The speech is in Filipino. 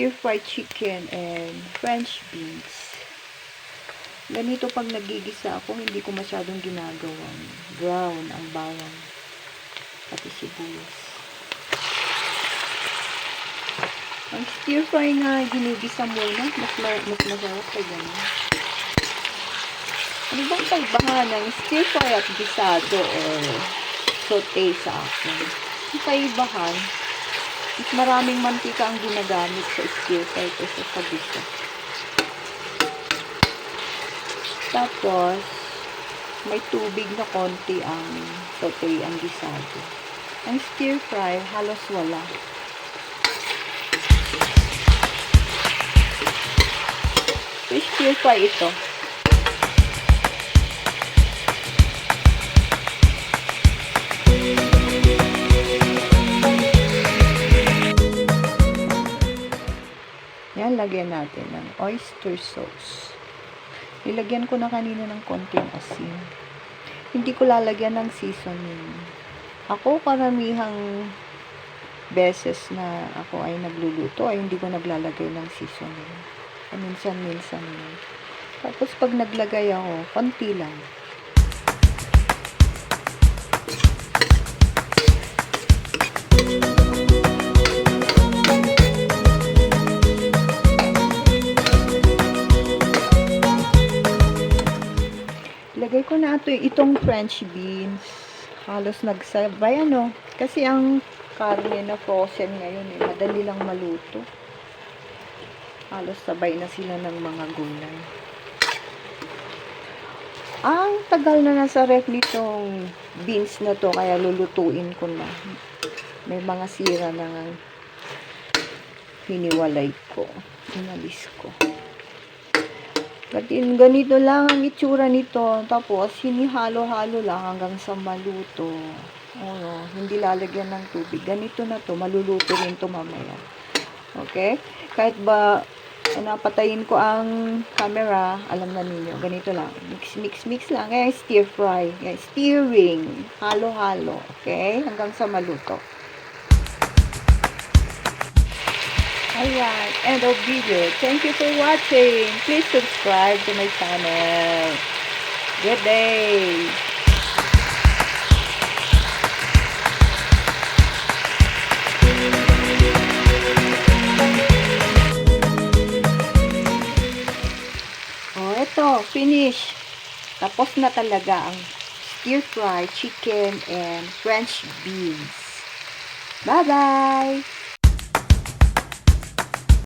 stir-fried chicken and French beans. Ganito pag nagigisa ako, hindi ko masyadong ginagawang brown ang bawang pati sibuyas. Ang stir-fry na ginigisa muna, mas masarap pa gano'n. Ano bang kaibahan ng stir-fry at gisado or saute sa akin? Ang kaibahan, mas maraming mantika ang ginagamit sa stir-fry kaysa sa gisa. Tapos, may tubig na konti ang saute, ang gisado. Ang stir-fry, halos wala. So, stir-fry ito. Yan, lagyan natin ng oyster sauce. Nilagyan ko na kanina ng konting asin. Hindi ko lalagyan ng seasoning. Ako, karamihang beses na ako ay nagluluto, ay hindi ko naglalagay ng seasoning. Minsan-minsan lang. Tapos, pag naglagay ako, konti lang. Lagay ko na itong French beans. Halos nagsabay, ano. Kasi ang karne na frozen ngayon, madali lang maluto. Halos sabay na sila ng mga gulay. Ang tagal na nasa ref nitong beans na to, kaya lulutuin ko na. May mga sira na nga hiniwalay ko. Inalis ko. Ganito lang ang itsura nito. Tapos, hinihalo-halo lang hanggang sa maluto. Hindi lalagyan ng tubig. Ganito na to. Maluluto rin to mamaya. Okay? Kahit ba napatayin ko ang camera, alam na ninyo. Ganito lang. Mix lang. Kaya stir fry. Kaya stirring. Halo-halo. Okay? Hanggang sa maluto. Alright, end of video. Thank you for watching. Please subscribe to my channel. Good day. Eto, finish. Tapos na talaga ang stir-fry chicken and French beans. Bye-bye!